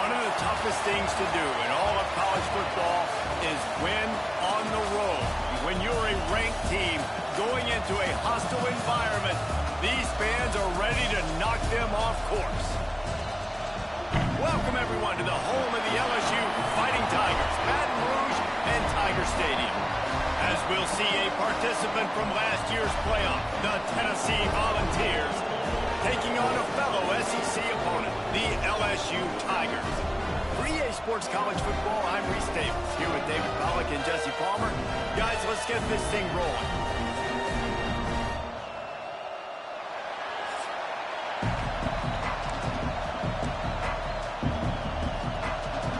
One of the toughest things to do in all of college football is win on the road. When you're a ranked team going into a hostile environment, these fans are ready to knock them off course. Welcome, everyone, to the home of the LSU Fighting Tigers, Baton Rouge and Tiger Stadium. As we'll see a participant from last year's playoff, the Tennessee Volunteers, taking on a fellow SEC opponent, the LSU Tigers. For EA Sports College Football, I'm Reese Davis, here with David Pollack and Jesse Palmer. Guys, let's get this thing rolling.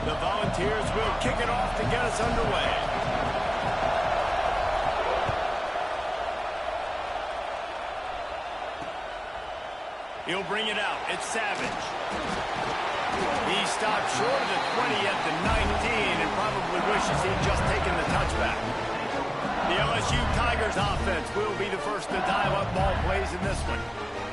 The Volunteers will kick it off to get us underway. He'll bring it out. It's Savage. He stopped short of the 20 at the 19 and probably wishes he'd just taken the touchback. The LSU Tigers offense will be the first to dial up ball plays in this one.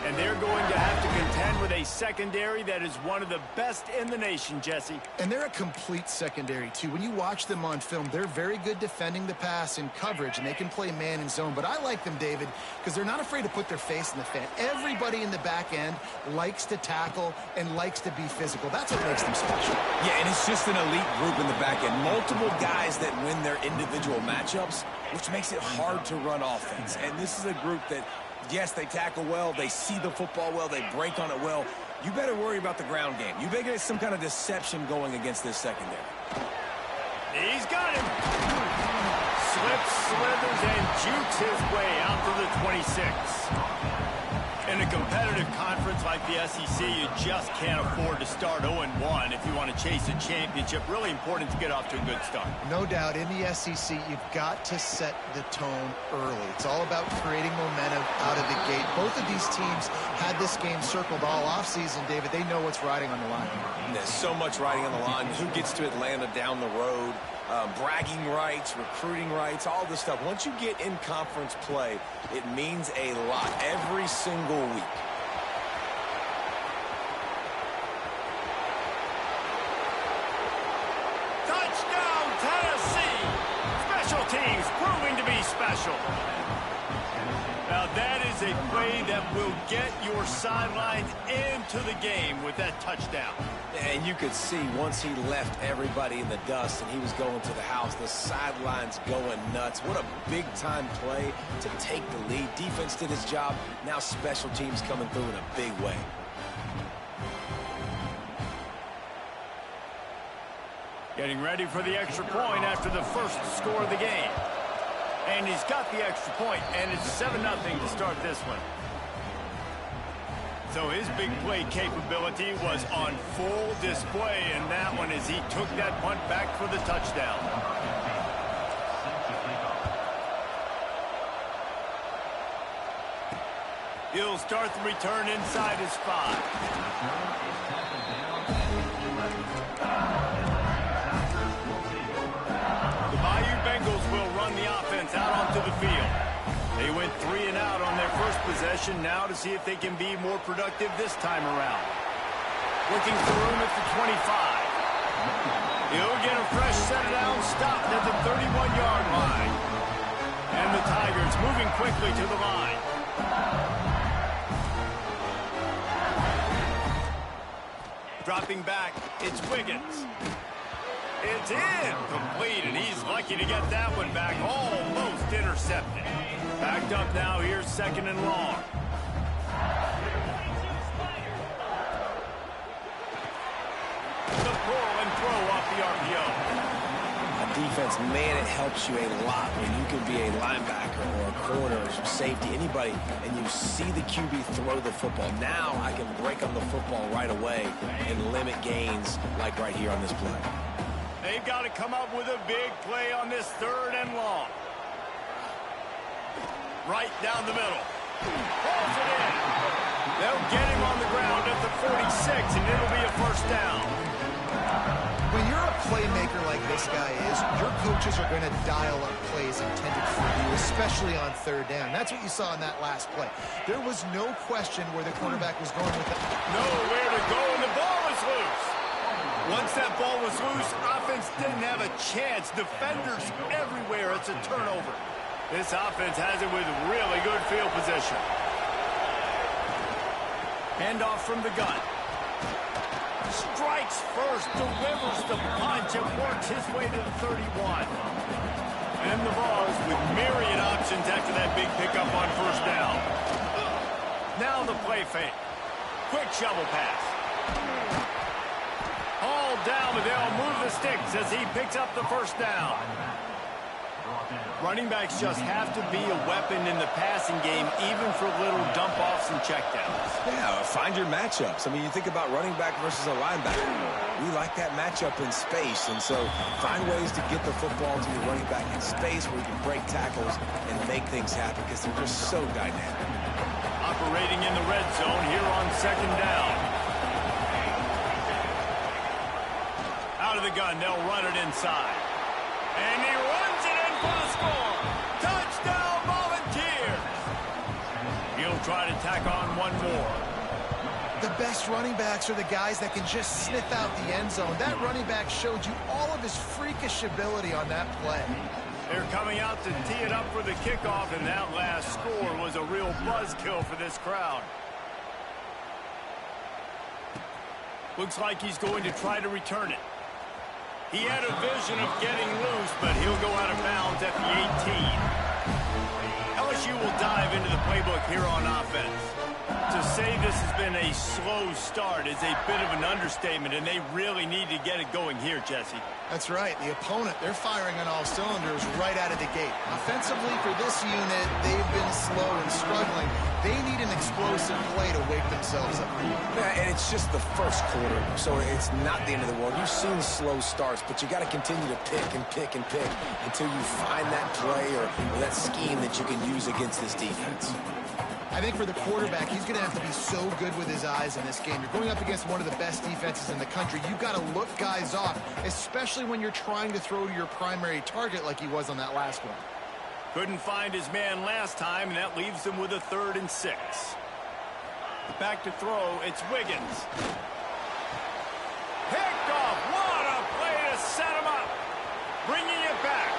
And they're going to have to contend with a secondary that is one of the best in the nation, Jesse. And they're a complete secondary, too. When you watch them on film, they're very good defending the pass in coverage, and they can play man and zone. But I like them, David, because they're not afraid to put their face in the fan. Everybody in the back end likes to tackle and likes to be physical. That's what makes them special. Yeah, and it's just an elite group in the back end. Multiple guys that win their individual matchups, which makes it hard to run offense. And this is a group that, yes, they tackle well, they see the football well, they break on it well. You better worry about the ground game. You better get some kind of deception going against this secondary. He's got him. Slips, slithers, and jukes his way out to the 26. In a competitive conference like the SEC, you just can't afford to start 0-1 if you want to chase a championship. Really important to get off to a good start. No doubt, in the SEC, you've got to set the tone early. It's all about creating momentum out of the gate. Both of these teams had this game circled all offseason, David. They know what's riding on the line. There's so much riding on the line. Who gets to Atlanta down the road? Bragging rights, recruiting rights, all this stuff. Once you get in conference play, it means a lot every single week. Touchdown, Tennessee! Special teams proving to be special. Now that is a play that will get your sidelines into the game with that touchdown. And you could see once he left everybody in the dust and he was going to the house, the sidelines going nuts. What a big-time play to take the lead. Defense did his job. Now special teams coming through in a big way. Getting ready for the extra point after the first score of the game. And he's got the extra point, and it's 7-0 to start this one. So his big play capability was on full display in that one as he took that punt back for the touchdown. He'll start the return inside his 5. Bengals will run the offense out onto the field. They went 3 and out on their first possession, now to see if they can be more productive this time around. Looking for room at the 25. He'll get a fresh set down, stopped at the 31-yard line. And the Tigers moving quickly to the line. Dropping back, it's Wiggins. It's incomplete, and he's lucky to get that one back. Almost intercepted. Backed up now. Here's 2nd and long. The pull and throw off the RPO. Defense, man, it helps you a lot when you can be a linebacker or a corner or safety, anybody, and you see the QB throw the football. Now I can break on the football right away and limit gains like right here on this play. They've got to come up with a big play on this 3rd and long. Right down the middle. Pulls it in. They'll get him on the ground at the 46, and it'll be a first down. When you're a playmaker like this guy is, your coaches are going to dial up plays intended for you, especially on 3rd down. That's what you saw in that last play. There was no question where the quarterback was going with it. Nowhere to go, and the ball is loose. Once that ball was loose, offense didn't have a chance. Defenders everywhere. It's a turnover. This offense has it with really good field position. Handoff from the gun. Strikes first, delivers the punch, and works his way to the 31. And the Vols with myriad options after that big pickup on first down. Now the play fake. Quick shovel pass. All down, but they'll move the sticks as he picks up the first down. Running backs just have to be a weapon in the passing game, even for little dump-offs and checkdowns. Yeah, find your matchups. I mean, you think about running back versus a linebacker. We like that matchup in space, and so find ways to get the football to your running back in space where you can break tackles and make things happen because they're just so dynamic. Operating in the red zone here on second down. Out of the gun, they'll run it inside. And he runs it in for the score. Touchdown, Volunteers. He'll try to tack on one more. The best running backs are the guys that can just sniff out the end zone. That running back showed you all of his freakish ability on that play. They're coming out to tee it up for the kickoff, and that last score was a real buzzkill for this crowd. Looks like he's going to try to return it. He had a vision of getting loose, but he'll go out of bounds at the 18. LSU will dive into the playbook here on offense. To say this has been a slow start is a bit of an understatement, and they really need to get it going here, Jesse. That's right. The opponent, they're firing on all cylinders right out of the gate. Offensively, for this unit, they've been slow and struggling. They need an explosive play to wake themselves up. Yeah, and it's just the first quarter, so it's not the end of the world. You've seen slow starts, but you got to continue to pick and pick and pick until you find that play or that scheme that you can use against this defense. I think for the quarterback, he's going to have to be so good with his eyes in this game. You're going up against one of the best defenses in the country. You've got to look guys off, especially when you're trying to throw to your primary target like he was on that last one. Couldn't find his man last time, and that leaves him with a 3rd and 6. Back to throw, it's Wiggins. Picked off. What a play to set him up. Bringing it back.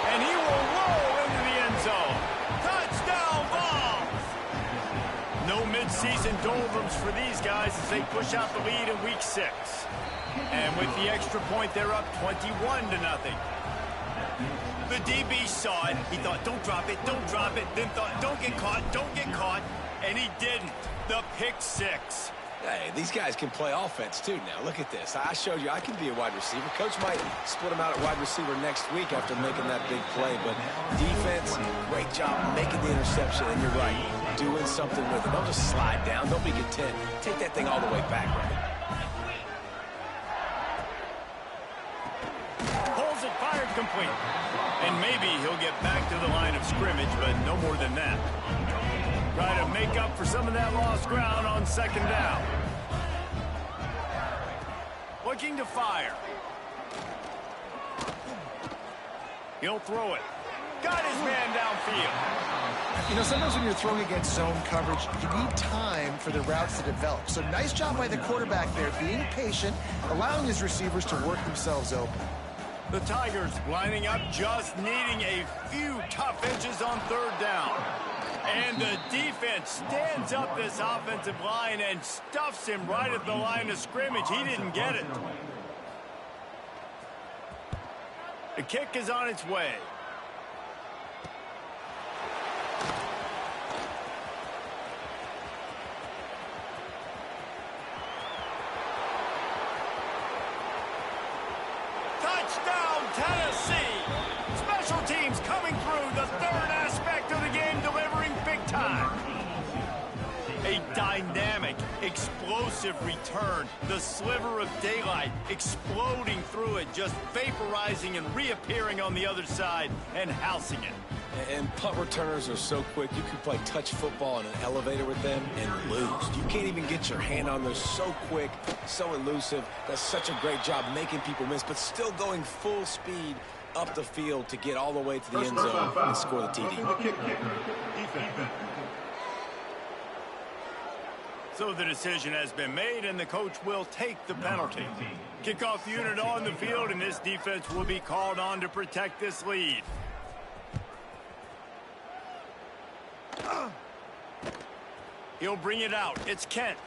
And he will roll into the end zone. Touchdown, Vols! No mid-season doldrums for these guys as they push out the lead in week 6. And with the extra point, they're up 21-0. The DB saw it. He thought, don't drop it, don't drop it. Then thought, don't get caught. And he didn't. The pick 6. Hey, these guys can play offense, too, now. Look at this. I showed you I can be a wide receiver. Coach might split him out at wide receiver next week after making that big play. But defense, great job making the interception. And you're right, doing something with it. Don't just slide down. Don't be content. Take that thing all the way back, right? Pulls it, fired, complete. And maybe he'll get back to the line of scrimmage, but no more than that. Try to make up for some of that lost ground on second down. Looking to fire. He'll throw it. Got his man downfield. You know, sometimes when you're throwing against zone coverage, you need time for the routes to develop. So nice job by the quarterback there, being patient, allowing his receivers to work themselves open. The Tigers lining up, just needing a few tough edges on 3rd down. And the defense stands up this offensive line and stuffs him right at the line of scrimmage. He didn't get it. The kick is on its way. Touchdown, Tennessee! Special teams coming through, the 3rd aspect of the game, delivering big time. A dynamic, explosive return. The sliver of daylight exploding through it, just vaporizing and reappearing on the other side and housing it. And punt returners are so quick. You can play touch football in an elevator with them and lose. You can't even get your hand on them. So quick, so elusive. Does such a great job making people miss, but still going full speed up the field to get all the way to the end zone and score the TD. So the decision has been made, and the coach will take the penalty. Kickoff unit on the field, and this defense will be called on to protect this lead. He'll bring it out. It's Kent.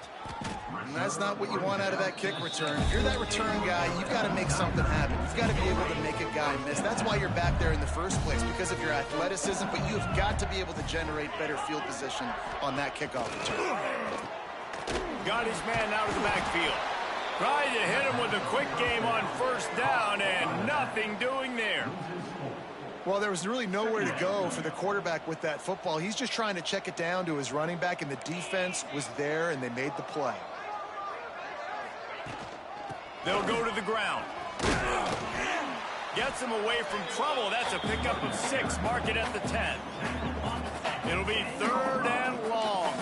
And that's not what you want out of that kick return. If you're that return guy, you've got to make something happen. You've got to be able to make a guy miss. That's why you're back there in the first place, because of your athleticism, but you've got to be able to generate better field position on that kickoff return. Got his man out of the backfield. Tried to hit him with a quick game on first down, and nothing doing there. Well, there was really nowhere to go for the quarterback with that football. He's just trying to check it down to his running back, and the defense was there, and they made the play. They'll go to the ground. Gets him away from trouble. That's a pickup of 6. Mark it at the 10. It'll be 3rd and long.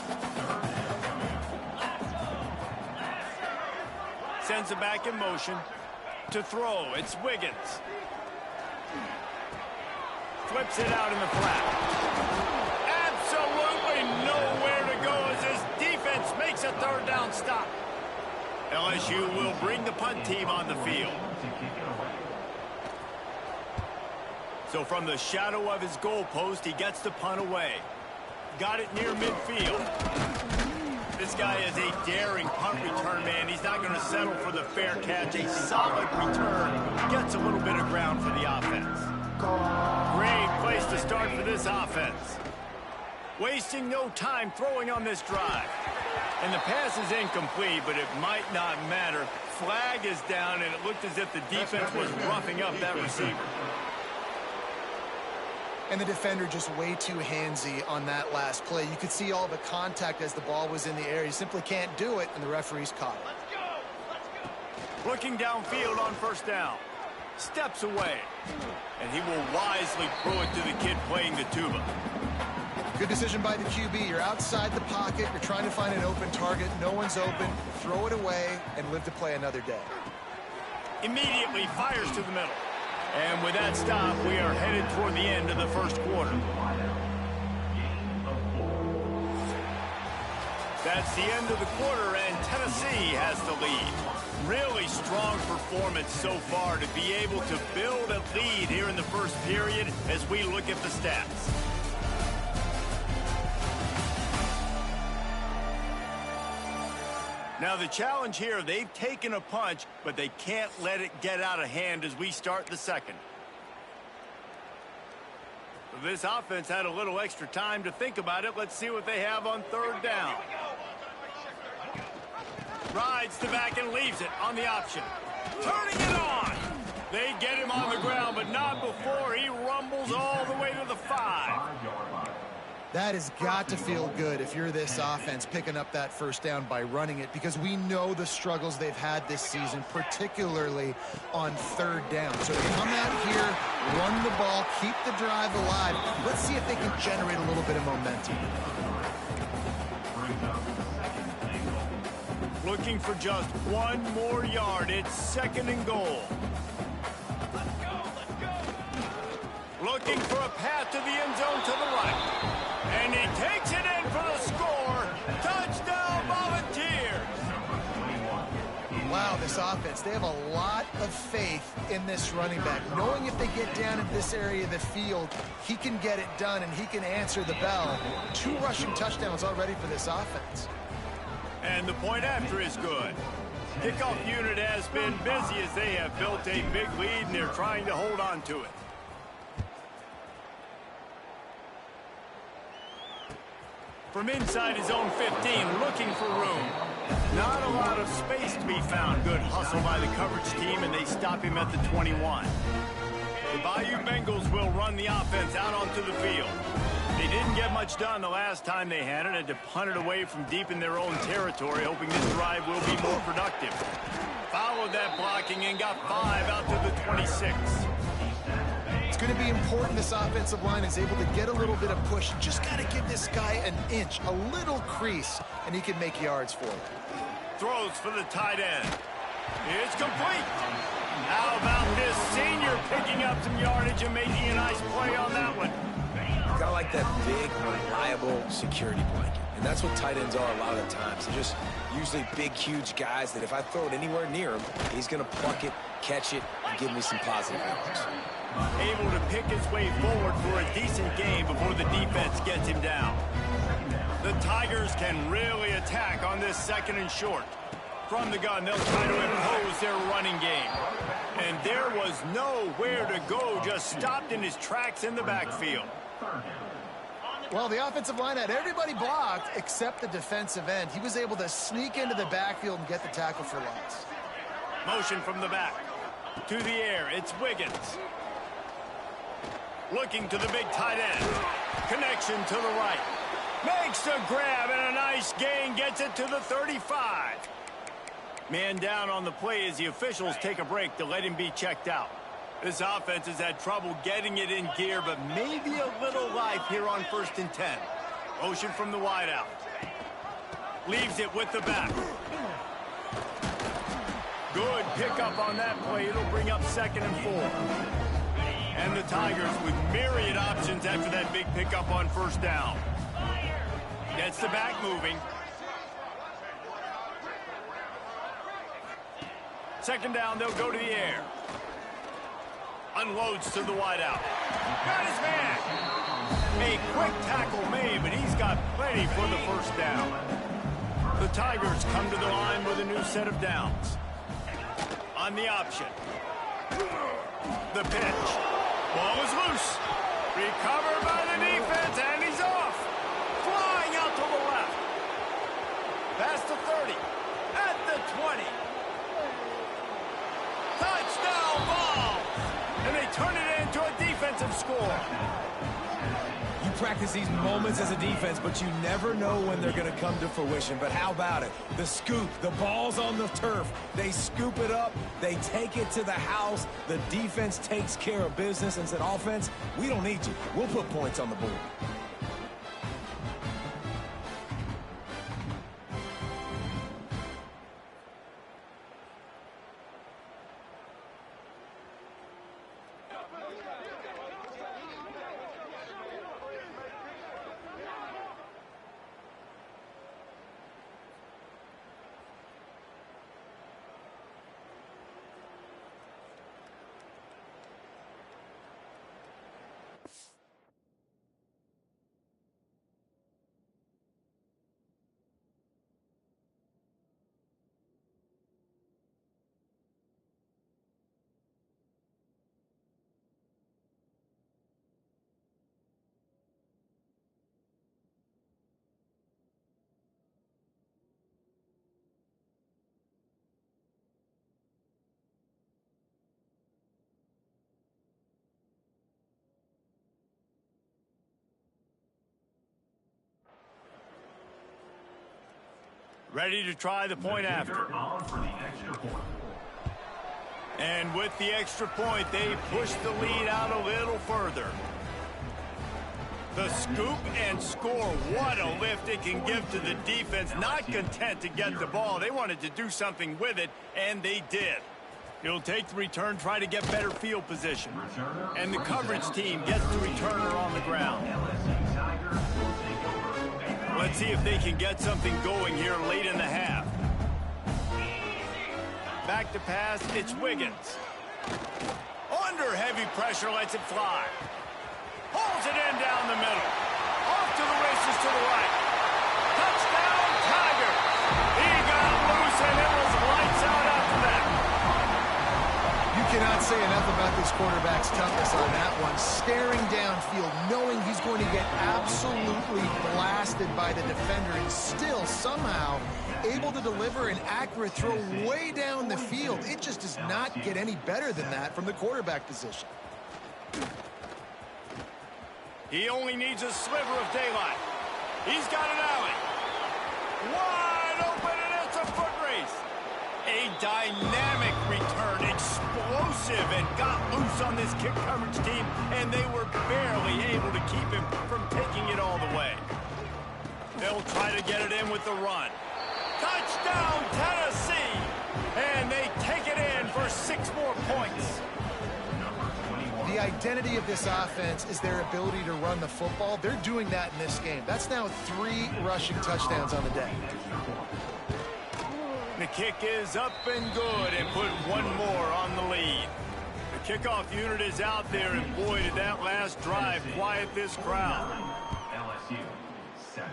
Sends it back in motion. To throw, it's Wiggins. Flips it out in the flat. Absolutely nowhere to go as his defense makes a 3rd down stop. LSU will bring the punt team on the field. So from the shadow of his goalpost, he gets the punt away. Got it near midfield. This guy is a daring punt return man. He's not going to settle for the fair catch. A solid return. Gets a little bit of ground for the offense. Great place to start for this offense. Wasting no time throwing on this drive. And the pass is incomplete, but it might not matter. Flag is down, and it looked as if the defense was roughing up that receiver. And the defender just way too handsy on that last play. You could see all the contact as the ball was in the air. You simply can't do it, and the referee's caught it. Let's go. Looking downfield on first down. Steps away. And he will wisely throw it to the kid playing the tuba. Good decision by the QB. You're outside the pocket. You're trying to find an open target. No one's open. Throw it away and live to play another day. Immediately fires to the middle. And with that stop, we are headed toward the end of the first quarter. That's the end of the quarter, and Tennessee has the lead. Really strong performance so far to be able to build a lead here in the first period as we look at the stats. Now the challenge here, they've taken a punch, but they can't let it get out of hand as we start the second. This offense had a little extra time to think about it. Let's see what they have on 3rd down. Rides the back and leaves it on the option. Turning it on. They get him on the ground, but not before he rumbles all the way to the 5. That has got to feel good if you're this offense picking up that first down by running it, because we know the struggles they've had this season, particularly on 3rd down. So they come out here, run the ball, keep the drive alive. Let's see if they can generate a little bit of momentum. Looking for just 1 more yard. It's 2nd and goal. Let's go. Looking for a path to the end zone to the right. And he takes it in for the score. Touchdown, Volunteers. Wow, this offense, they have a lot of faith in this running back. Knowing if they get down in this area of the field, he can get it done and he can answer the bell. 2 rushing touchdowns already for this offense. And the point after is good. Kickoff unit has been busy as they have built a big lead and they're trying to hold on to it. From inside his own 15, looking for room. Not a lot of space to be found. Good hustle by the coverage team, and they stop him at the 21. The Bayou Bengals will run the offense out onto the field. They didn't get much done the last time they had it. Had to punt it away from deep in their own territory, hoping this drive will be more productive. Followed that blocking and got 5 out to the 26. It's going to be important this offensive line is able to get a little bit of push. Just got to give this guy an inch, a little crease, and he can make yards for it. Throws for the tight end. It's complete. How about this senior picking up some yardage and making a nice play on that one? Got like that big, reliable security blanket. And that's what tight ends are a lot of the times. They're just usually big, huge guys that if I throw it anywhere near him, he's going to pluck it, catch it, and give me some positive yards. Able to pick his way forward for a decent game before the defense gets him down. The Tigers can really attack on this 2nd and short. From the gun, they'll try to impose their running game. And there was nowhere to go, just stopped in his tracks in the backfield. Well, the offensive line had everybody blocked except the defensive end. He was able to sneak into the backfield and get the tackle for loss. Motion from the back. To the air, it's Wiggins. Looking to the big tight end. Connection to the right. Makes the grab and a nice gain, gets it to the 35. Man down on the play as the officials take a break to let him be checked out. This offense has had trouble getting it in gear, but maybe a little life here on 1st and 10. Motion from the wideout. Leaves it with the back. Good pickup on that play. It'll bring up 2nd and 4. And the Tigers with myriad options after that big pickup on 1st down. Gets the back moving. 2nd down, they'll go to the air. Unloads to the wideout. Got his man. A quick tackle made, but he's got plenty for the 1st down. The Tigers come to the line with a new set of downs. On the option. The pitch. Ball is loose. Recovered by the defense, and he's off. Flying out to the left. Past the 30. At the 20. Touchdown ball. And they turn it into a defensive score. You practice these moments as a defense, but you never know when they're going to come to fruition. But how about it? The scoop, the ball's on the turf. They scoop it up. They take it to the house. The defense takes care of business and said, offense, we don't need you. We'll put points on the board. Ready to try the point after. And with the extra point, they push the lead out a little further. The scoop and score. What a lift it can give to the defense. Not content to get the ball. They wanted to do something with it, and they did. He'll take the return, try to get better field position. And the coverage team gets the returner on the ground. Let's see if they can get something going here late in the half. Back to pass, it's Wiggins. Under heavy pressure, lets it fly. Pulls it in down the middle. Off to the races to the right. Touchdown, Tigers. He got loose, and it was lights out after that. You cannot say enough about this quarterback's toughness on that one. Staring downfield, knowing he's going to get absolutely blasted by the defender, and still somehow able to deliver an accurate throw way down the field. It just does not get any better than that from the quarterback position. He only needs a sliver of daylight. He's got an alley. Wide open, and it's a foot race. A dynamic return, explosive, and got loose on this kick coverage team, and they were barely able to keep him from taking it all the way. They'll try to get it in with the run. Touchdown, Tennessee! And they take it in for 6 more points. The The identity of this offense is their ability to run the football. They're doing that in this game. That's now 3 rushing touchdowns on the day. The kick is up and good, and put one more on the lead. The kickoff unit is out there, and boy, did that last drive quiet this crowd. LSU 7.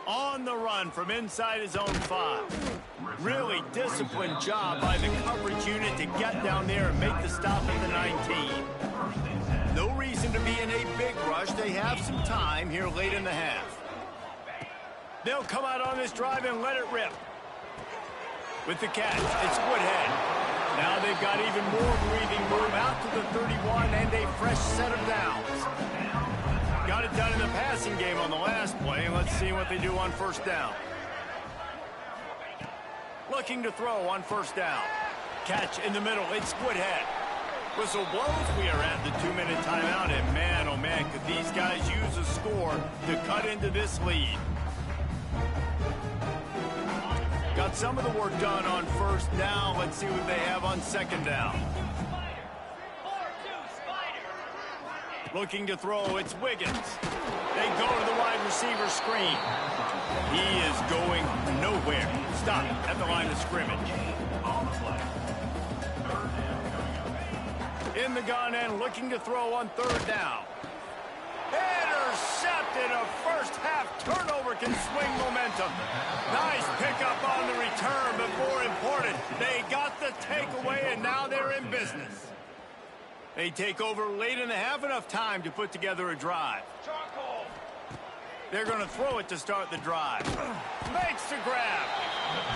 On the run from inside his own 5. Really disciplined job by the coverage unit to get down there and make the stop at the 19. No reason to be in a big rush. They have some time here late in the half. They'll come out on this drive and let it rip. With the catch, it's Woodhead. Now they've got even more breathing room out to the 31 and a fresh set of downs. Got it done in the passing game on the last play. Let's see what they do on first down. Looking to throw on first down. Catch in the middle. It's Woodhead. Whistle blows. We are at the 2-minute timeout. And man, oh man, could these guys use a score to cut into this lead. Got some of the work done on first down. Let's see what they have on second down. Looking to throw, it's Wiggins. They go to the wide receiver screen. He is going nowhere. Stop at the line of scrimmage. In the gun and looking to throw on third down. Intercepted. A first half turnover can swing momentum. Nice pickup on the return, but more important, they got the takeaway and now they're in business. They take over late in the half, enough time to put together a drive. They're going to throw it to start the drive. Makes the grab.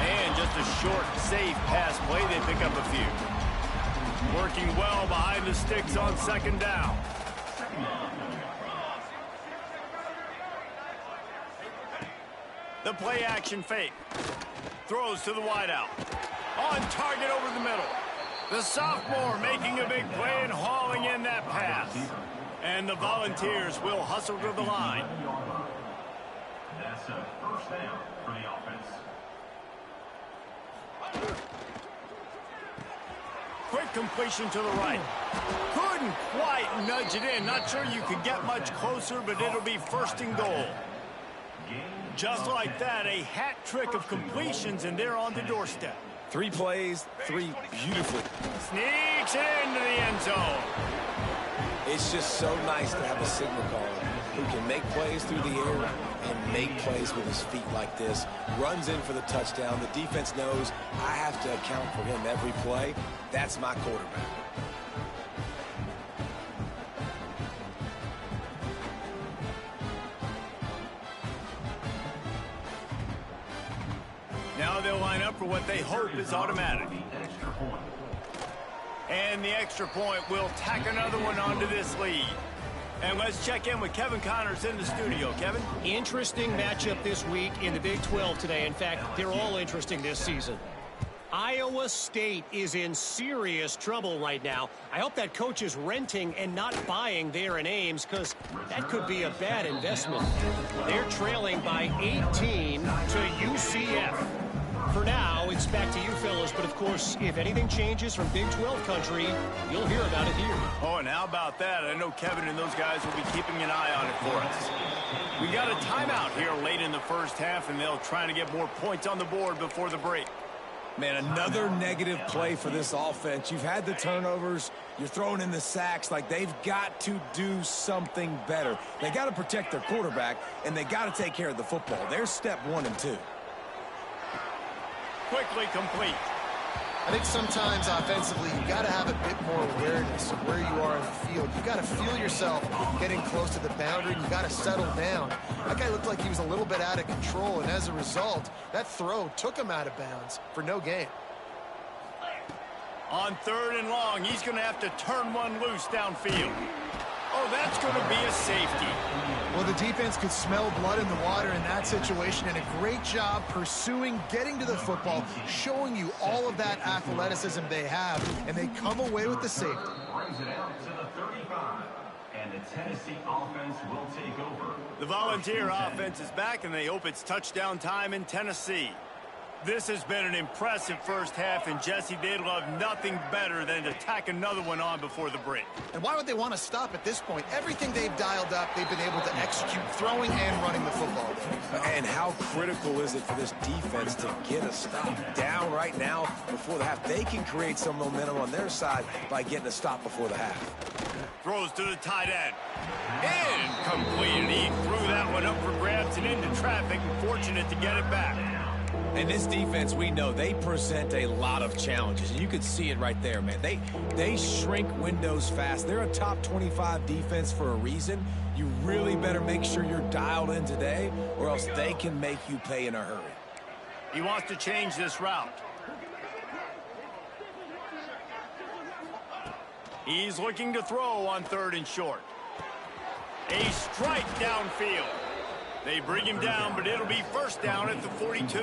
And just a short, safe pass play. They pick up a few. Working well behind the sticks on second down. The play action fake. Throws to the wideout. On target over the middle. The sophomore making a big play and hauling in that pass. And the Volunteers will hustle to the line. That's a first down for the offense. Quick completion to the right. Couldn't quite nudge it in. Not sure you could get much closer, but it'll be first and goal. Just like that, a hat trick of completions, and they're on the doorstep. 3 plays, 3 beautifully. Sneaks into the end zone. It's just so nice to have a signal caller who can make plays through the air and make plays with his feet like this. Runs in for the touchdown. The defense knows I have to account for him every play. That's my quarterback. Now they'll line up for what they hope is automatic. And the extra point will tack another one onto this lead. And let's check in with Kevin Connors in the studio. Kevin? Interesting matchup this week in the Big 12 today. In fact, they're all interesting this season. Iowa State is in serious trouble right now. I hope that coach is renting and not buying there in Ames, because that could be a bad investment. They're trailing by 18 to UCF. For now, it's back to you fellas, but of course, if anything changes from Big 12 country, you'll hear about it here. Oh, and how about that? I know Kevin and those guys will be keeping an eye on it for us. We got a timeout here late in the first half, and they'll try to get more points on the board before the break. Man, another negative play for this offense. You've had the turnovers. You're throwing in the sacks. Like, they've got to do something better. They got to protect their quarterback, and they got to take care of the football. There's step 1 and 2. Quickly complete. I think sometimes offensively you got to have a bit more awareness of where you are in the field. You got to feel yourself getting close to the boundary. You got to settle down. That guy looked like he was a little bit out of control, and as a result, that throw took him out of bounds for no gain. On third and long, he's going to have to turn one loose downfield. Oh, that's going to be a safety. Well, the defense could smell blood in the water in that situation, and a great job pursuing, getting to the football, showing you all of that athleticism they have, and they come away with the safety. Brings it out to the 35, and the Tennessee offense will take over. The Volunteer offense is back, and they hope it's touchdown time in Tennessee. This has been an impressive first half, and Jesse, they'd love nothing better than to tack another one on before the break. And why would they want to stop at this point? Everything they've dialed up, they've been able to execute throwing and running the football. And how critical is it for this defense to get a stop down right now before the half? They can create some momentum on their side by getting a stop before the half. Throws to the tight end. Incomplete, and he threw that one up for grabs and into traffic, and fortunate to get it back. And this defense, we know, they present a lot of challenges. And you could see it right there, man. They shrink windows fast. They're a top 25 defense for a reason. You really better make sure you're dialed in today, or else they can make you pay in a hurry. He wants to change this route. He's looking to throw on 3rd and short. A strike downfield. They bring him down, but it'll be first down at the 42.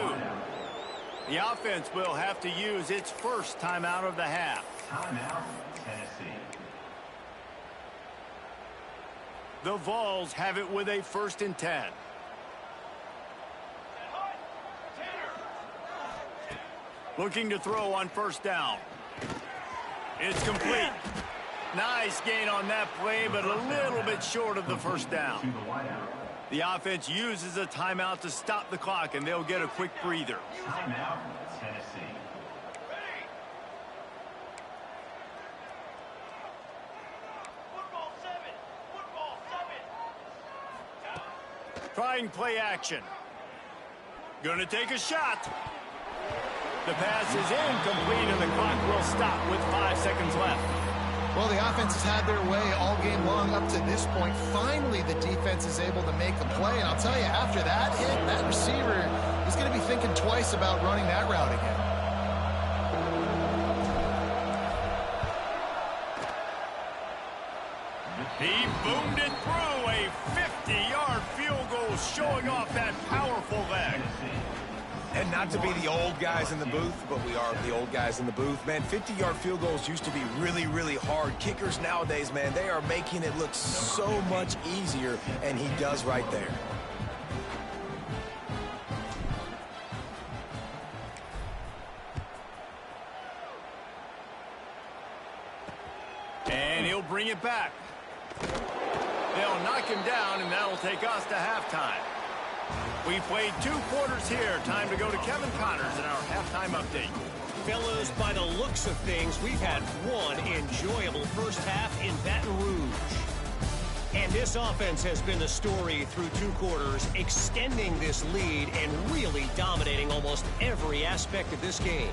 The offense will have to use its first timeout of the half. Timeout, Tennessee. The Vols have it with a 1st and 10. Looking to throw on 1st down. It's complete. Nice gain on that play, but a little bit short of the 1st down. The offense uses a timeout to stop the clock, and they'll get a quick breather. Timeout, Tennessee. Trying play action. Gonna take a shot. The pass is incomplete, and the clock will stop with 5 seconds left. Well, the offense has had their way all game long up to this point. Finally, the defense is able to make a play. And I'll tell you, after that hit, that receiver is going to be thinking twice about running that route again. He boomed it through. A 50-yard field goal showing off that powerful leg. And not to be the old guys in the booth, but we are the old guys in the booth. Man, 50-yard field goals used to be really, really hard. Kickers nowadays, man, they are making it look so much easier, and he does right there. And he'll bring it back. They'll knock him down, and that'll take us to halftime. We played 2 quarters here. Time to go to Kevin Connors in our halftime update. Fellas, by the looks of things, we've had one enjoyable first half in Baton Rouge. And this offense has been the story through 2 quarters, extending this lead and really dominating almost every aspect of this game.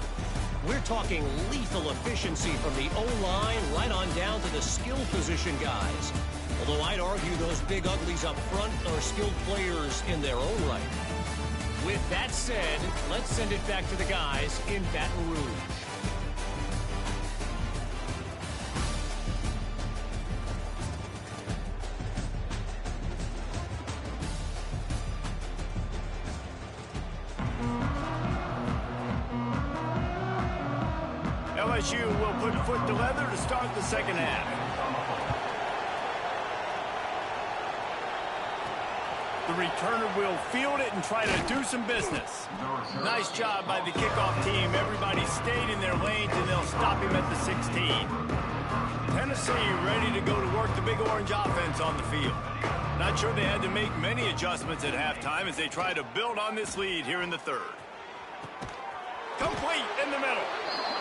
We're talking lethal efficiency from the O-line right on down to the skill position guys. Although I'd argue those big uglies up front are skilled players in their own right. With that said, let's send it back to the guys in Baton Rouge. LSU will put foot to leather to start the second half. The returner will field it and try to do some business. Nice job by the kickoff team. Everybody stayed in their lanes, and they'll stop him at the 16. Tennessee ready to go to work the Big Orange offense on the field. Not sure they had to make many adjustments at halftime as they try to build on this lead here in the 3rd. Complete in the middle.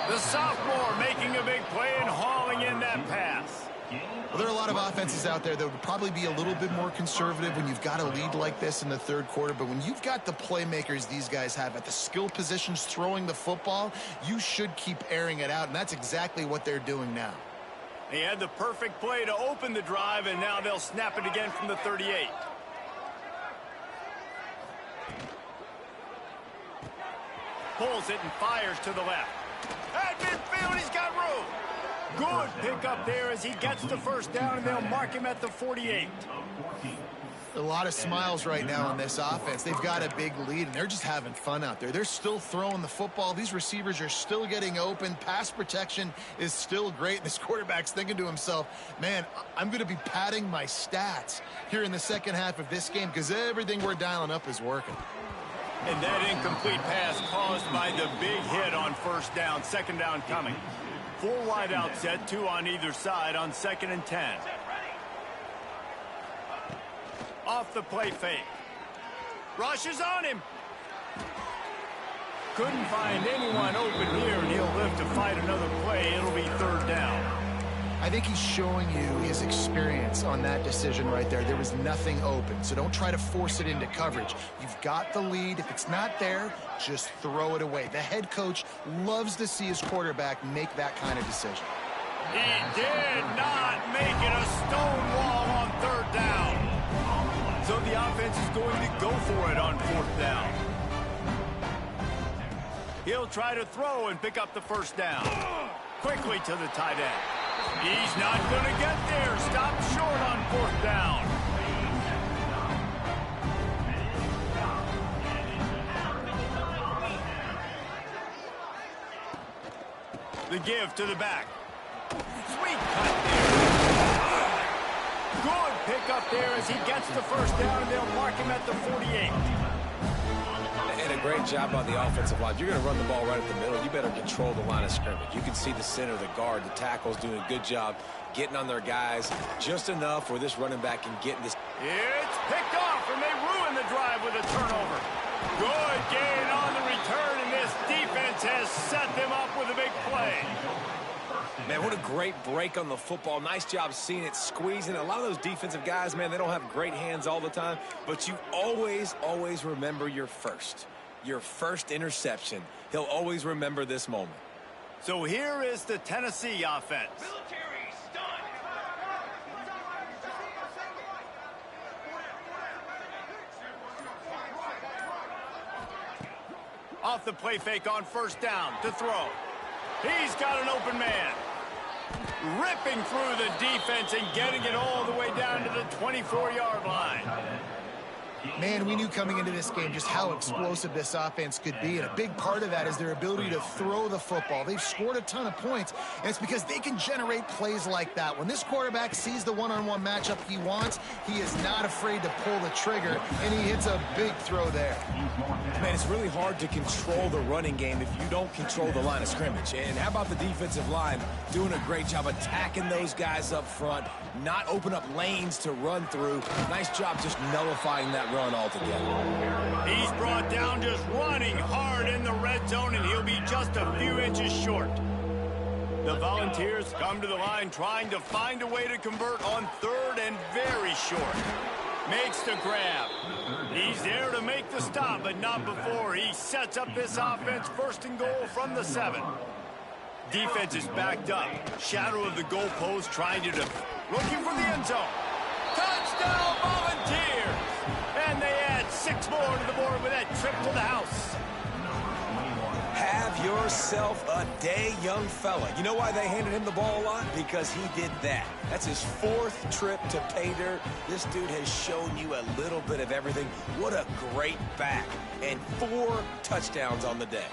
The sophomore making a big play and hauling in that pass. Well, there are a lot of offenses out there that would probably be a little bit more conservative when you've got a lead like this in the 3rd quarter. But when you've got the playmakers these guys have at the skill positions throwing the football, you should keep airing it out. And that's exactly what they're doing now. They had the perfect play to open the drive, and now they'll snap it again from the 38. Pulls it and fires to the left. At midfield, he's got room. Good pickup there as he gets the first down, and they'll mark him at the 48. A lot of smiles right now on this offense. They've got a big lead, and they're just having fun out there. They're still throwing the football. These receivers are still getting open. Pass protection is still great. This quarterback's thinking to himself, man, I'm going to be padding my stats here in the second half of this game because everything we're dialing up is working. And that incomplete pass caused by the big hit on first down. Second down coming. 4 wide out set, 2 on either side on 2nd and 10. Off the play fake. Rushes on him. Couldn't find anyone open here, and he'll live to fight another play. It'll be 3rd down. I think he's showing you his experience on that decision right there. There was nothing open, so don't try to force it into coverage. You've got the lead. If it's not there, just throw it away. The head coach loves to see his quarterback make that kind of decision. He did not make it a stone wall on 3rd down. So the offense is going to go for it on 4th down. He'll try to throw and pick up the 1st down. Quickly to the tight end. He's not going to get there. Stopped short on 4th down. The give to the back. Sweet cut there. Good pick up there as he gets the 1st down, and they'll mark him at the 48. And a great job on the offensive line. You're going to run the ball right at the middle. You better control the line of scrimmage. You can see the center, the guard, the tackles doing a good job getting on their guys just enough where this running back can get in this. It's picked off, and they ruin the drive with a turnover. Good gain on the return, and this defense has set them up with a big play. Man, what a great break on the football. Nice job seeing it, squeezing. A lot of those defensive guys, man, they don't have great hands all the time, but you always, always remember your first interception. He'll always remember this moment. So here is the Tennessee offense. Off the play fake on 1st down to throw. He's got an open man. Ripping through the defense and getting it all the way down to the 24-yard line. Man, we knew coming into this game just how explosive this offense could be, and a big part of that is their ability to throw the football. They've scored a ton of points, and it's because they can generate plays like that. When this quarterback sees the one-on-one matchup he wants, he is not afraid to pull the trigger, and he hits a big throw there. Man, it's really hard to control the running game if you don't control the line of scrimmage. And how about the defensive line doing a great job attacking those guys up front, not open up lanes to run through. Nice job just nullifying that run altogether. He's brought down just running hard in the red zone, and he'll be just a few inches short. The Volunteers come to the line trying to find a way to convert on 3rd and very short. Makes the grab. He's there to make the stop, but not before he sets up this offense 1st and goal from the 7. Defense is backed up. Shadow of the goalpost trying to looking for the end zone. Touchdown Volunteers! And they add 6 more to the board with that trip to the house. Have yourself a day, young fella. You know why they handed him the ball a lot? Because he did that. That's his 4th trip to pay dirt. This dude has shown you a little bit of everything. What a great back. And 4 touchdowns on the day.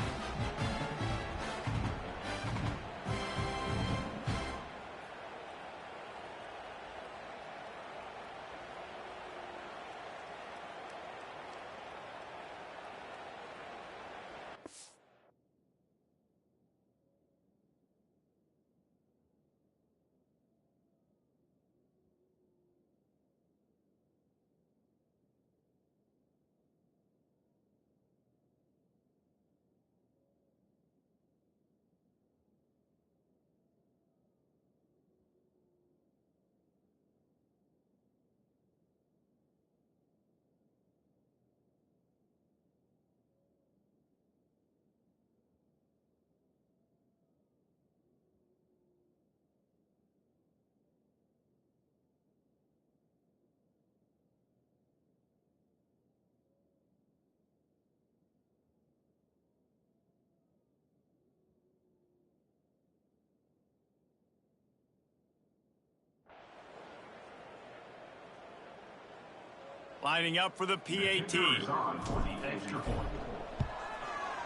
Lining up for the PAT.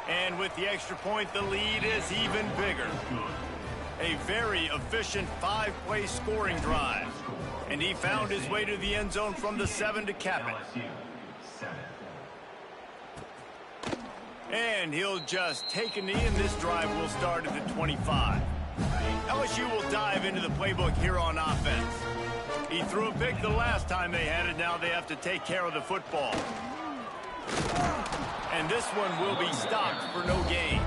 And with the extra point, the lead is even bigger. A very efficient 5-play scoring drive. And he found his way to the end zone from the 7 to cap it. And he'll just take a knee, and this drive will start at the 25. LSU will dive into the playbook here on offense. He threw a pick the last time they had it. Now they have to take care of the football. And this one will be stopped for no gain.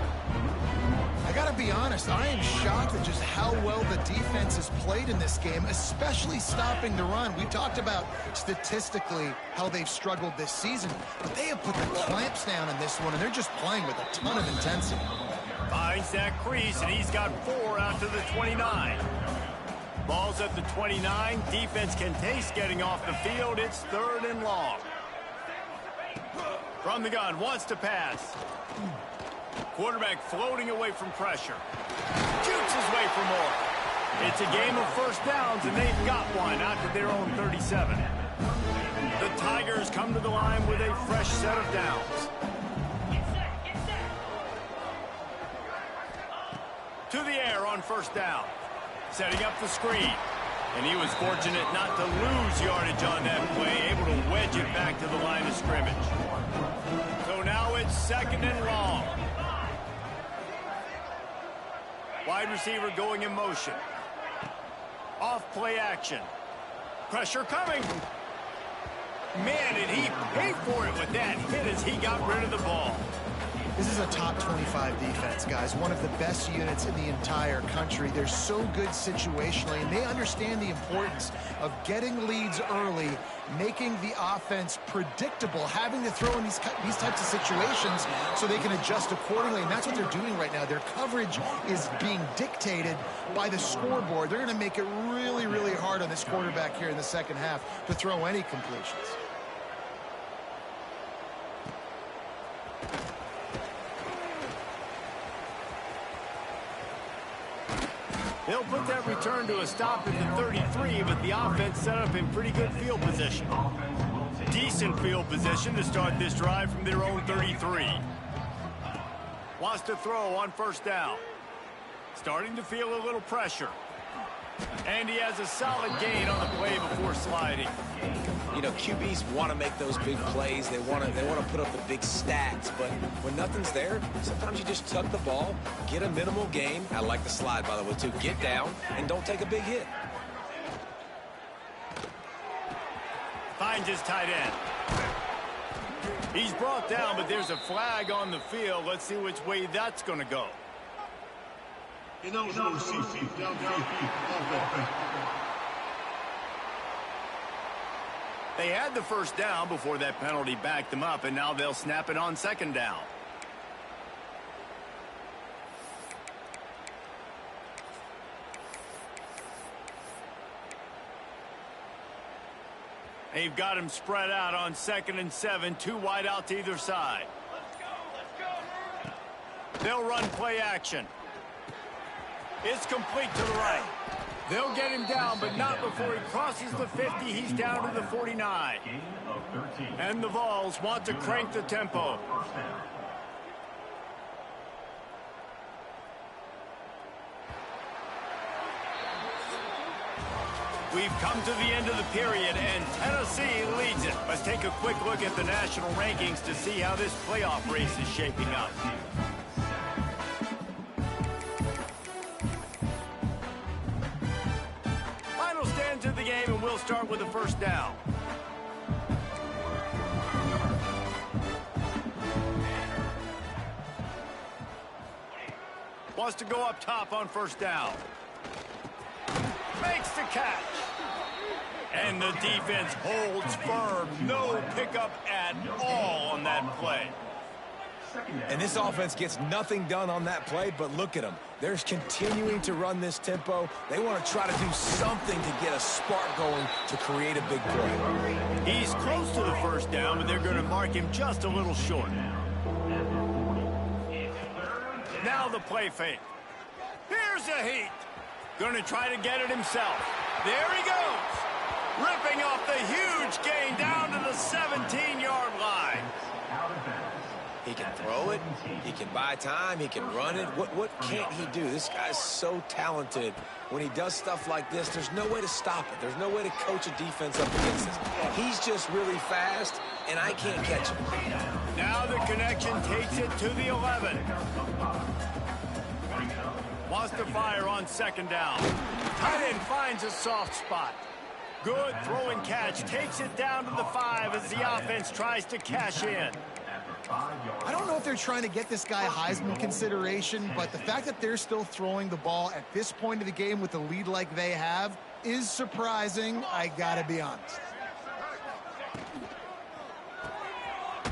I got to be honest, I am shocked at just how well the defense has played in this game, especially stopping the run. We talked about statistically how they've struggled this season, but they have put the clamps down in this one, and they're just playing with a ton of intensity. Finds that crease, and he's got 4 out to the 29. Ball's at the 29. Defense can taste getting off the field. It's 3rd and long. From the gun, wants to pass. Quarterback floating away from pressure. Shoots his way for more. It's a game of first downs, and they've got one out to their own 37. The Tigers come to the line with a fresh set of downs. To the air on first down. Setting up the screen. And he was fortunate not to lose yardage on that play, able to wedge it back to the line of scrimmage. So now it's 2nd and long. Wide receiver going in motion. Off play action. Pressure coming. Man, did he pay for it with that hit as he got rid of the ball. This is a top 25 defense, guys. One of the best units in the entire country. They're so good situationally, and they understand the importance of getting leads early, making the offense predictable, having to throw in these types of situations so they can adjust accordingly, and that's what they're doing right now. Their coverage is being dictated by the scoreboard. They're going to make it really, really hard on this quarterback here in the second half to throw any completions. They'll put that return to a stop at the 33, but the offense set up in pretty good field position. Decent field position to start this drive from their own 33. Wants to throw on first down. Starting to feel a little pressure. And he has a solid gain on the play before sliding. You know, QBs want to make those big plays. They want to put up the big stats. But when nothing's there, sometimes you just tuck the ball, get a minimal gain. I like the slide, by the way, too. Get down and don't take a big hit. Finds his tight end. He's brought down, but there's a flag on the field. Let's see which way that's going to go. They had the first down before that penalty backed them up, and now they'll snap it on 2nd down. They've got him spread out on 2nd and 7, 2 wide out to either side. They'll run play action. It's complete to the right. They'll get him down, but not before he crosses the 50. He's down to the 49. And the Vols want to crank the tempo. We've come to the end of the period, and Tennessee leads it. Let's take a quick look at the national rankings to see how this playoff race is shaping up. Final stands of the game, and we'll start with the first down. Wants to go up top on first down. Makes the catch. And the defense holds firm. No pickup at all on that play. And this offense gets nothing done on that play, but look at them. They're continuing to run this tempo. They want to try to do something to get a spark going to create a big play. He's close to the first down, but they're going to mark him just a little short. Now the play fake. Here's a heat. Going to try to get it himself. There he goes. Ripping off the huge gain down to the 17-yard line. He can throw it. He can buy time. He can run it. What can't he do? This guy's so talented. When he does stuff like this, there's no way to stop it. There's no way to coach a defense up against this. He's just really fast, and I can't catch him. Now the connection takes it to the 11. Wants to fire on second down. Tight end finds a soft spot. Good throw and catch. Takes it down to the 5 as the offense tries to cash in. I don't know if they're trying to get this guy Heisman consideration, but the fact that they're still throwing the ball at this point of the game with the lead like they have is surprising, I gotta be honest.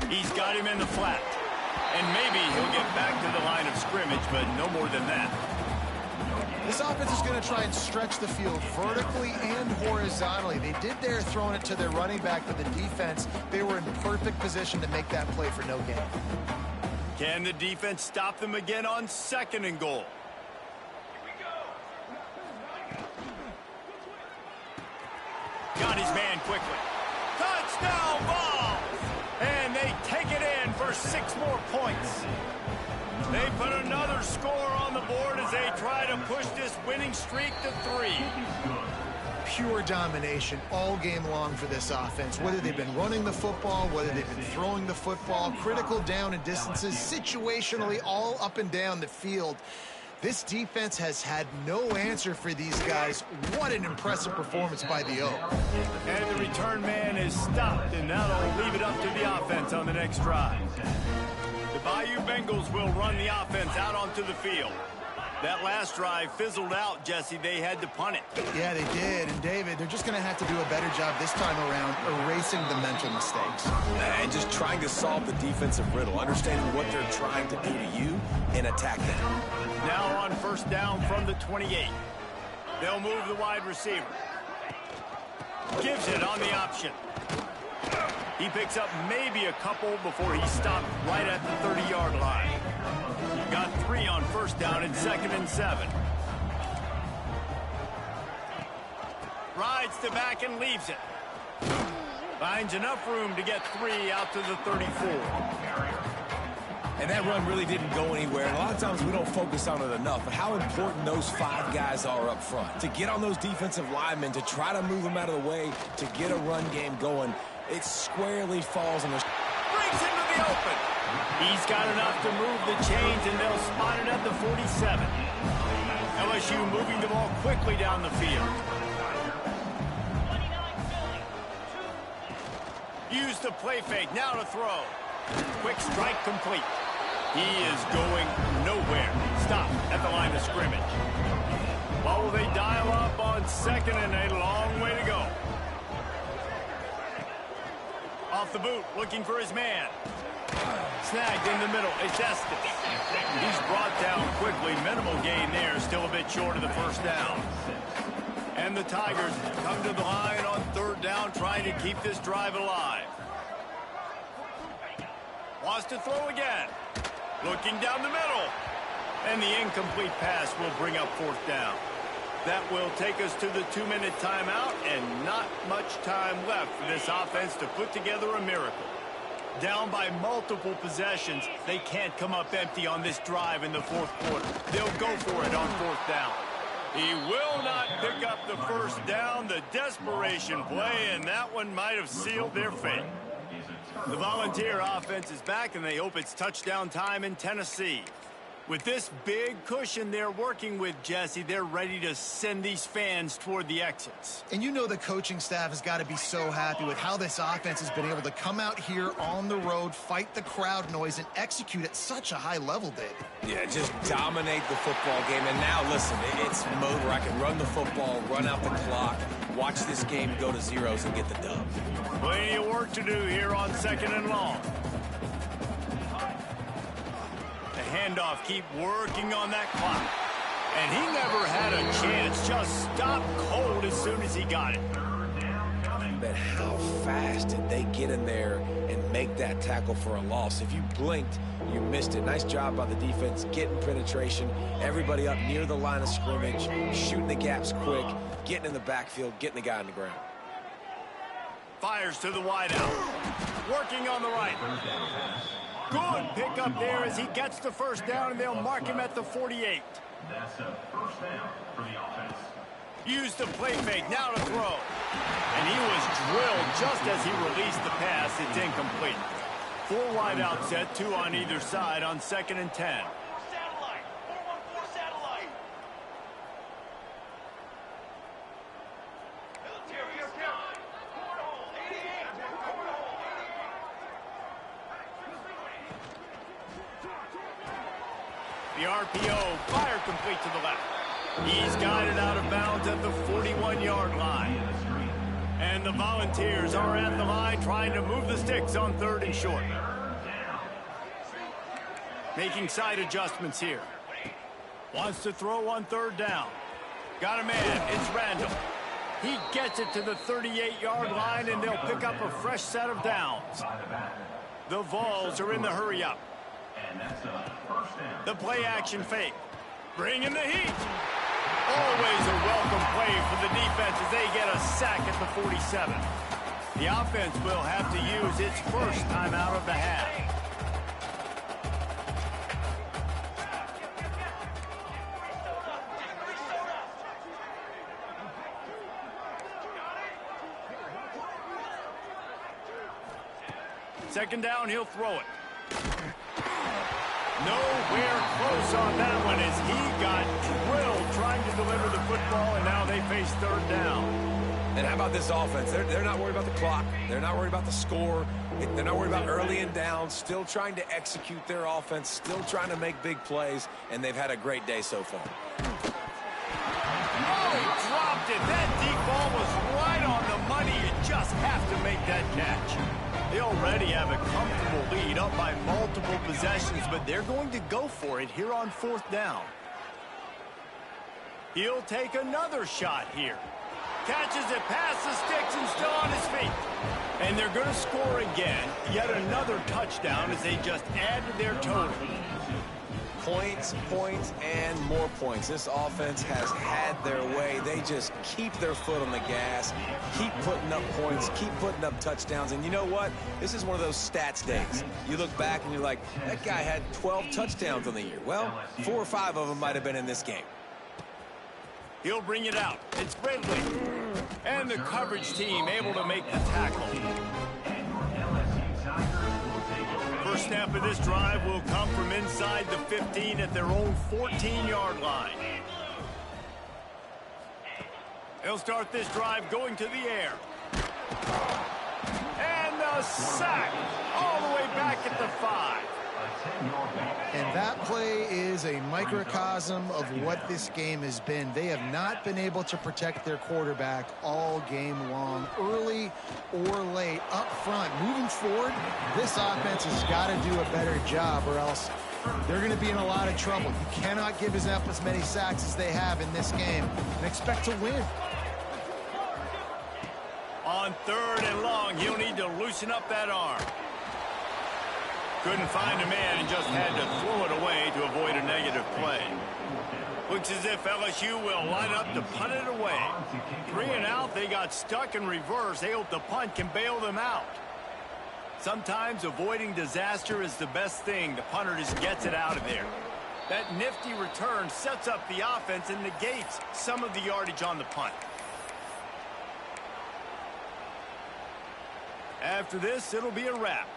He's got him in the flat. And maybe he'll get back to the line of scrimmage, but no more than that. This offense is going to try and stretch the field vertically and horizontally. They did there throwing it to their running back, but the defense, they were in perfect position to make that play for no gain. Can the defense stop them again on second and goal? Got his man quickly. Touchdown ball! And they take it in for 6 more points. They put another score on the board as they try to push this winning streak to 3. Pure domination all game long for this offense. Whether they've been running the football, whether they've been throwing the football, critical down and distances, situationally all up and down the field. This defense has had no answer for these guys. What an impressive performance by the O. And the return man is stopped, and that'll leave it up to the offense on the next drive. The Bayou Bengals will run the offense out onto the field. That last drive fizzled out, Jesse. They had to punt it. Yeah, they did. And, David, they're just going to have to do a better job this time around erasing the mental mistakes. And just trying to solve the defensive riddle, understanding what they're trying to do to you and attack them. Now on first down from the 28. They'll move the wide receiver. Gives it on the option. He picks up maybe a couple before he's stopped right at the 30-yard line. Got 3 on first down and 2nd and 7. Rides the back and leaves it. Finds enough room to get 3 out to the 34. And that run really didn't go anywhere. And a lot of times we don't focus on it enough, but how important those 5 guys are up front. To get on those defensive linemen, to try to move them out of the way, to get a run game going, it squarely falls on the... Brings into the open. He's got enough to move the chains, and they'll spot it at the 47. LSU moving the ball quickly down the field. Use the play fake, now to throw. Quick strike complete. He is going nowhere. Stop at the line of scrimmage. Well, will they dial up on 2nd and a long way to go? Off the boot, looking for his man. Snagged in the middle, it's Estes. He's brought down quickly. Minimal gain there, still a bit short of the first down. And the Tigers come to the line on 3rd down, trying to keep this drive alive. Wants to throw again. Looking down the middle. And the incomplete pass will bring up 4th down. That will take us to the 2-minute timeout, and not much time left for this offense to put together a miracle. Down by multiple possessions, they can't come up empty on this drive in the 4th quarter. They'll go for it on 4th down. He will not pick up the first down. The desperation play, and that one might have sealed their fate. The Volunteer offense is back, and they hope it's touchdown time in Tennessee. With this big cushion they're working with, Jesse, they're ready to send these fans toward the exits. And you know the coaching staff has got to be so happy with how this offense has been able to come out here on the road, fight the crowd noise, and execute at such a high level, David. Yeah, just dominate the football game. And now, listen, it's mode where I can run the football, run out the clock, watch this game go to zeros and get the dub. Plenty of work to do here on 2nd and long. Handoff, keep working on that clock. And he never had a chance, just stopped cold as soon as he got it. But how fast did they get in there and make that tackle for a loss? If you blinked, you missed it. Nice job by the defense, getting penetration, everybody up near the line of scrimmage, shooting the gaps quick, getting in the backfield, getting the guy on the ground. Fires to the wideout, working on the right. Good pickup there as he gets the first down, and they'll mark him at the 48. That's a first down for the offense. Use the play fake, now to throw. And he was drilled just as he released the pass. It's incomplete. Four wide out set, two on either side on 2nd and 10. The RPO, fire complete to the left. He's guided out of bounds at the 41-yard line. And the Volunteers are at the line trying to move the sticks on 3rd and short. Making side adjustments here. Wants to throw on 3rd down. Got a man. It's Randall. He gets it to the 38-yard line, and they'll pick up a fresh set of downs. The Vols are in the hurry-up. The play-action fake. Bringing the heat. Always a welcome play for the defense as they get a sack at the 47. The offense will have to use its first timeout of the half. Second down, he'll throw it. Nowhere close on that one as he got drilled trying to deliver the football, and now they face 3rd down. And how about this offense? They're not worried about the clock. They're not worried about the score. They're not worried about early and down. Still trying to execute their offense. Still trying to make big plays, and they've had a great day so far. Oh, he dropped it. That deep ball was right on the money. You just have to make that catch. They already have a comfortable lead up by multiple possessions, but they're going to go for it here on 4th down. He'll take another shot here. Catches it past the sticks and still on his feet. And they're going to score again. Yet another touchdown as they just add to their total. Points, points, and more points. This offense has had their way. They just keep their foot on the gas, keep putting up points, keep putting up touchdowns. And you know what? This is one of those stats days. You look back and you're like, that guy had 12 touchdowns on the year. Well, 4 or 5 of them might have been in this game. He'll bring it out. It's Ridley. And the coverage team able to make the tackle. First snap of this drive will come from inside the 15 at their own 14-yard line. They'll start this drive going to the air. And the sack all the way back at the 5. And that play is a microcosm of what this game has been. They have not been able to protect their quarterback all game long, early or late, up front. Moving forward, this offense has got to do a better job or else they're going to be in a lot of trouble. You cannot give up as many sacks as they have in this game and expect to win. On 3rd and long, he'll need to loosen up that arm. Couldn't find a man and just had to throw it away to avoid a negative play. Looks as if LSU will line up to punt it away. 3 and out, they got stuck in reverse. They hope the punt can bail them out. Sometimes avoiding disaster is the best thing. The punter just gets it out of there. That nifty return sets up the offense and negates some of the yardage on the punt. After this, it'll be a wrap.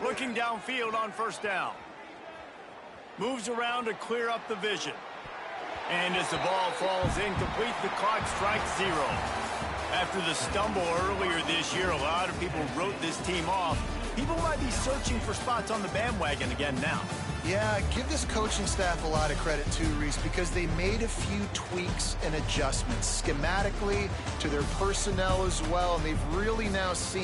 Looking downfield on 1st down. Moves around to clear up the vision. And as the ball falls incomplete, the clock strikes 0. After the stumble earlier this year, a lot of people wrote this team off. People might be searching for spots on the bandwagon again now. Yeah, give this coaching staff a lot of credit too, Reese, because they made a few tweaks and adjustments schematically to their personnel as well, and they've really now seen